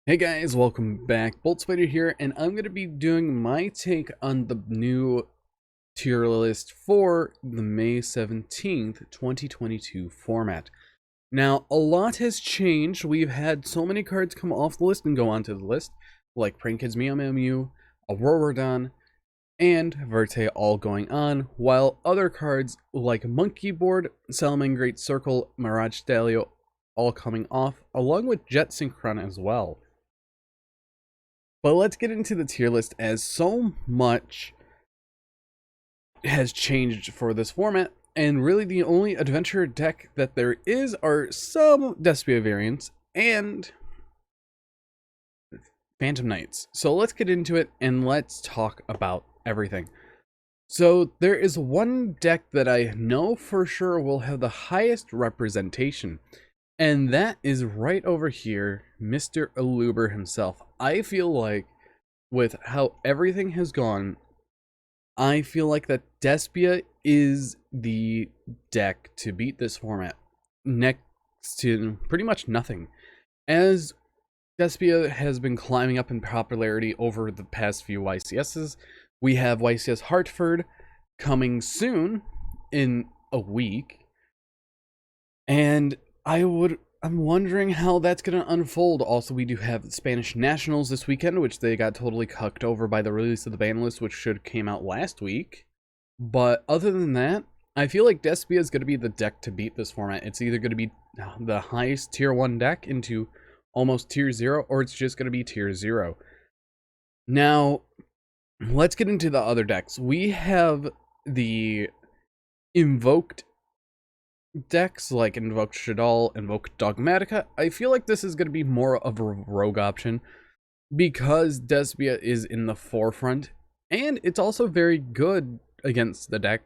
Hey guys, welcome back. Bolt Spider here, and I'm going to be doing my take on the new tier list for the May 17th, 2022 format. Now, a lot has changed. We've had so many cards come off the list and go onto the list, like Prank Kids Meow Meow Mew, Auroradon, and Verte all going on, while other cards like Monkey Board, Salamangreat Great Circle, Mirage Stalio all coming off, along with Jet Synchron as well. But let's get into the tier list, as so much has changed for this format, and really the only adventure deck that there is are some Despia variants and Phantom Knights. So let's get into it and let's talk about everything. So there is one deck that I know for sure will have the highest representation, and that is right over here, Mr. Eluber himself. I feel like with how everything has gone, I feel like that Despia is the deck to beat this format, next to pretty much nothing. As Despia has been climbing up in popularity over the past few YCSs, we have YCS Hartford coming soon in a week, and I'm wondering how that's going to unfold. Also, we do have Spanish Nationals this weekend, which they got totally cucked over by the release of the ban list, which should came out last week. But other than that, I feel like Despia is going to be the deck to beat this format. It's either going to be the highest tier 1 deck into almost tier 0, or it's just going to be tier 0. Now, let's get into the other decks. We have the Invoked Decks like Invoked Shaddoll, Invoked Dogmatica. I feel like this is going to be more of a rogue option because Despia is in the forefront, and it's also very good against the deck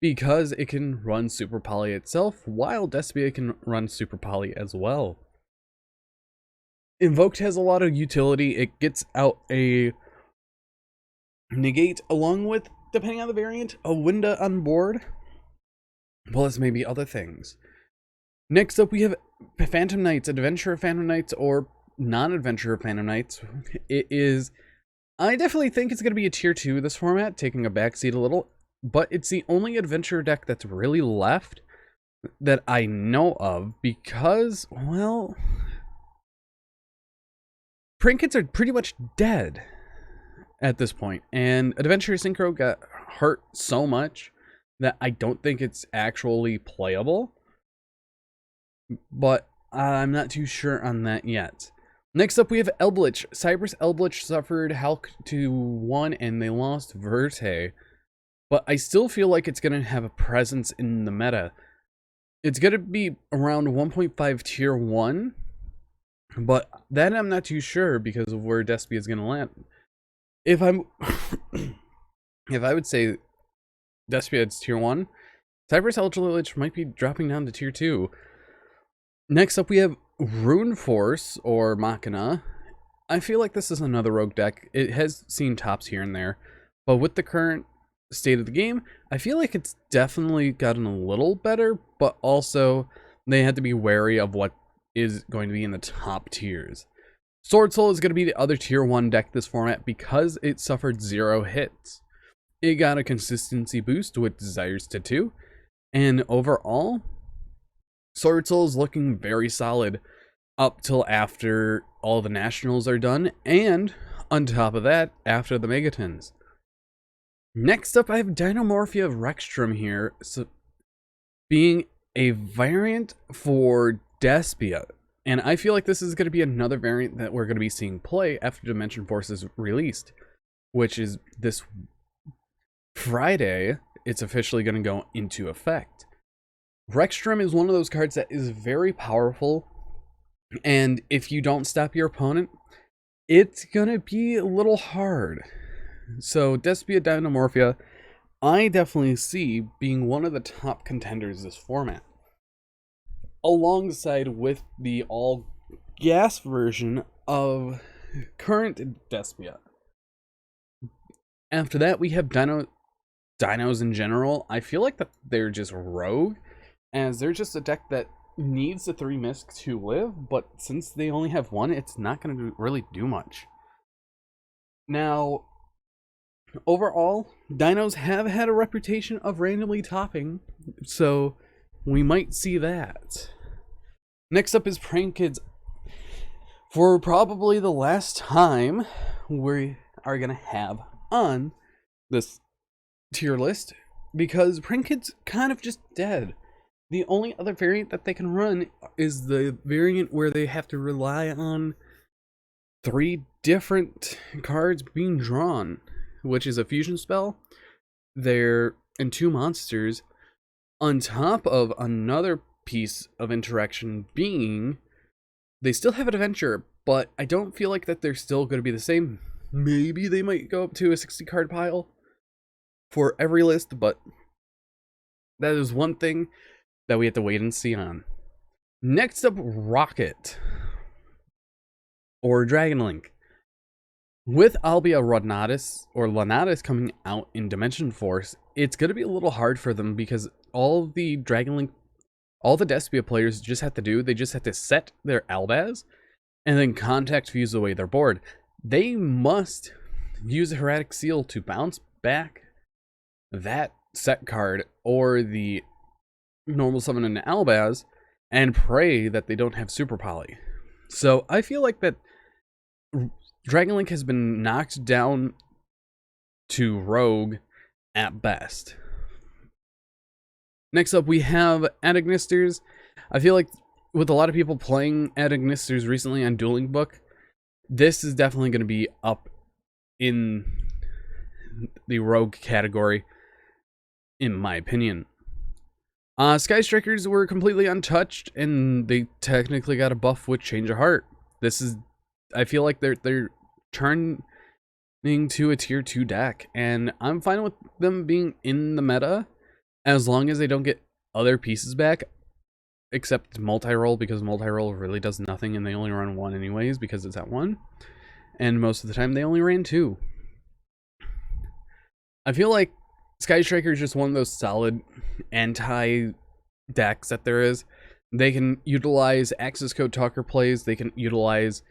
because it can run Super Poly itself, while Despia can run Super Poly as well. Invoked has a lot of utility. It gets out a negate along with, depending on the variant, a Winda on board, plus maybe other things. Next up, we have Phantom Knights, Adventure of Phantom Knights, or non-Adventure of Phantom Knights. I definitely think it's going to be a tier 2 this format, taking a backseat a little, but it's the only adventure deck that's really left that I know of because, well, Prank Kids are pretty much dead at this point, and Adventure Synchro got hurt so much that I don't think it's actually playable, but I'm not too sure on that yet. Next up, we have Elbletch Cyprus. Elbletch suffered Hulk to 1 and they lost Verte, but I still feel like it's going to have a presence in the meta. It's going to be around 1.5 tier 1, but that I'm not too sure because of where Despia is going to land. If I would say Despia is tier 1, Cyprus Elbletch might be dropping down to tier 2. Next up, we have Rune Force, or Machina. I feel like this is another rogue deck. It has seen tops here and there, but with the current state of the game, I feel like it's definitely gotten a little better, but also they had to be wary of what is going to be in the top tiers. Sword Soul is going to be the other tier 1 deck this format because it suffered 0 hits. It got a consistency boost with Desires to 2, and overall, Sword Soul is looking very solid up till after all the nationals are done, and on top of that, after the Megatons. Next up, I have Dinomorphia Rexstrom here, so being a variant for Despia. And I feel like this is going to be another variant that we're going to be seeing play after Dimension Force is released, which is this Friday. It's officially going to go into effect. Rexstrom is one of those cards that is very powerful, and if you don't stop your opponent, it's going to be a little hard. So Despia Dinomorphia, I definitely see being one of the top contenders this format, alongside with the all gas version of current Despia. After that, we have Dinos in general. I feel like that they're just rogue, as they're just a deck that needs the 3 misc to live, but since they only have 1, it's not going to really do much. Now, overall, dinos have had a reputation of randomly topping, so we might see that. Next up is Prank Kids. For probably the last time we are going to have on this tier list, because Prank Kids kind of just dead. The only other variant that they can run is the variant where they have to rely on 3 different cards being drawn, which is a fusion spell, and 2 monsters, on top of another piece of interaction being, they still have an adventure, but I don't feel like that they're still going to be the same. Maybe they might go up to a 60 card pile for every list, but that is one thing that we have to wait and see on. Next up, Rocket, or Dragon Link. With Albia Lanatus coming out in Dimension Force, it's going to be a little hard for them because all the Despia players just have to do, they just have to set their Albaz and then contact fuse away their board. They must use a Heretic Seal to bounce back that set card or the normal summon an Albaz and pray that they don't have Super Poly. So I feel like that Dragon Link has been knocked down to Rogue at best. Next up, we have Adagnisters. I feel like with a lot of people playing Adagnisters recently on Dueling Book, this is definitely going to be up in the Rogue category, in my opinion. Sky Strikers were completely untouched, and they technically got a buff with Change of Heart. I feel like they're turning to a tier 2 deck, and I'm fine with them being in the meta as long as they don't get other pieces back, except multi-roll, because multi-roll really does nothing and they only run 1 anyways because it's at 1, and most of the time they only ran 2. I feel like Sky Striker is just one of those solid anti-decks that there is. They can utilize Access Code Talker plays, they can utilize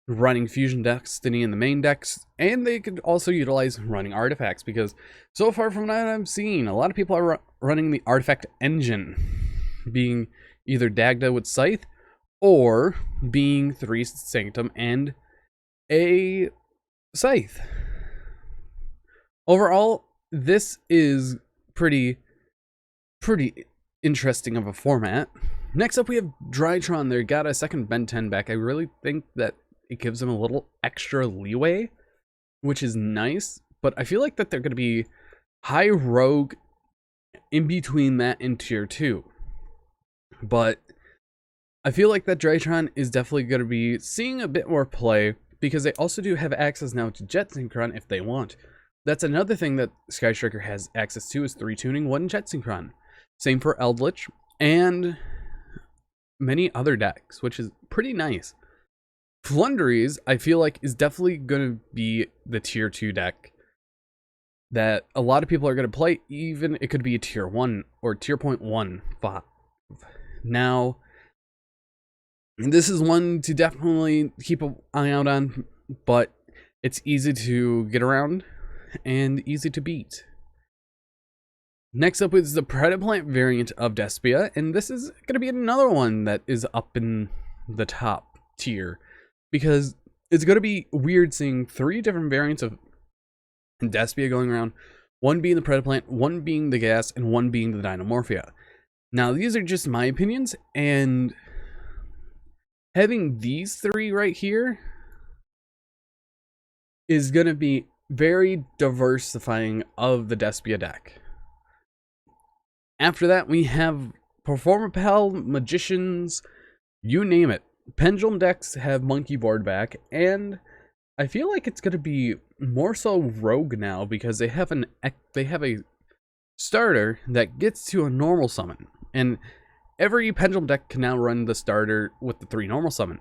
running Fusion Destiny in the main decks, and they could also utilize running artifacts, because so far from what I've seen, a lot of people are running the artifact engine, being either Dagda with Scythe, or being 3 Sanctum and a Scythe. Overall, this is pretty interesting of a format. Next up, we have Drytron. They got a second Ben 10 back. I really think that it gives them a little extra leeway, which is nice, but I feel like that they're going to be high rogue in between that and tier 2. But I feel like that Drytron is definitely going to be seeing a bit more play, because they also do have access now to Jet Synchron if they want. That's another thing that Sky Striker has access to, is 3 tuning, 1 Jet Synchron. Same for Elbletch and many other decks, which is pretty nice. Flunderies, I feel like, is definitely going to be the tier 2 deck that a lot of people are going to play. Even it could be a tier 1 or tier 0.15. Now, this is one to definitely keep an eye out on, but it's easy to get around and easy to beat. Next up is the Predaplant variant of Despia, and this is going to be another one that is up in the top tier, because it's going to be weird seeing 3 different variants of Despia going around, one being the Predaplant, one being the Gas, and one being the Dinomorphia. Now, these are just my opinions, and having these 3 right here is going to be very diversifying of the Despia deck. After that, we have Performapal Magicians, you name it. Pendulum decks have Monkey Board back, and I feel like it's going to be more so Rogue now, because they have a starter that gets to a normal summon, and every Pendulum deck can now run the starter with the 3 normal summon,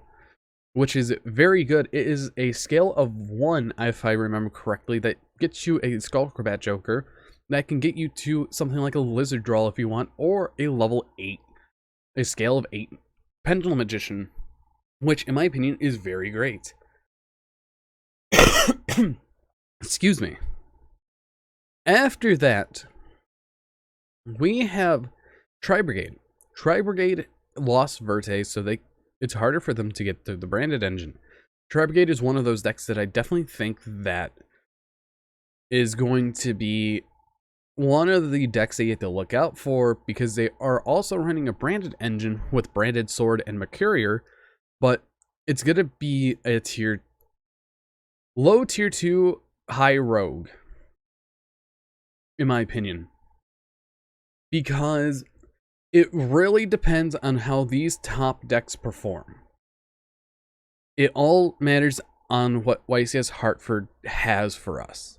which is very good. It is a scale of 1, if I remember correctly, that gets you a Skullcrobat Joker that can get you to something like a Lizard Draw if you want, or a level 8 a scale of 8 Pendulum Magician, which in my opinion is very great. Excuse me. After that, we have Brigade. Brigade lost Verte, so it's harder for them to get through the branded engine. Brigade is one of those decks that I definitely think that is going to be one of the decks that you have to look out for, because they are also running a branded engine with branded sword and Mercurier, but it's going to be a low tier 2 high rogue, in my opinion, because it really depends on how these top decks perform. It all matters on what YCS Hartford has for us.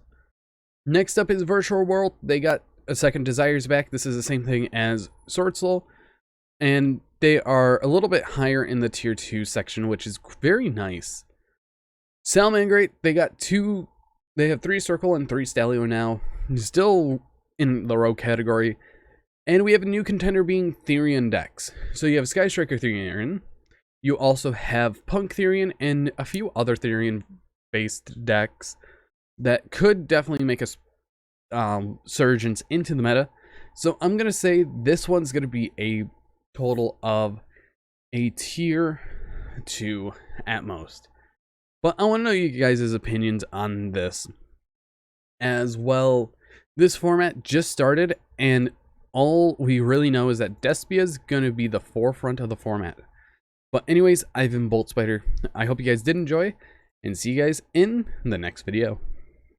Next up is Virtual World. They got a second Desires back. This is the same thing as Sword Soul, and they are a little bit higher in the tier 2 section, which is very nice. Salamangreat, they have 3 Circle and 3 Stallion now, still in the rogue category. And we have a new contender being Therian Decks. So you have Sky Striker Therian, you also have Punk Therian, and a few other Therian-based decks that could definitely make a surge into the meta. So I'm going to say this one's going to be a total of a tier 2 at most. But I want to know you guys' opinions on this as well. This format just started, and all we really know is that Despia is going to be the forefront of the format. But anyways, I've been Bolt Spider. I hope you guys did enjoy, and see you guys in the next video.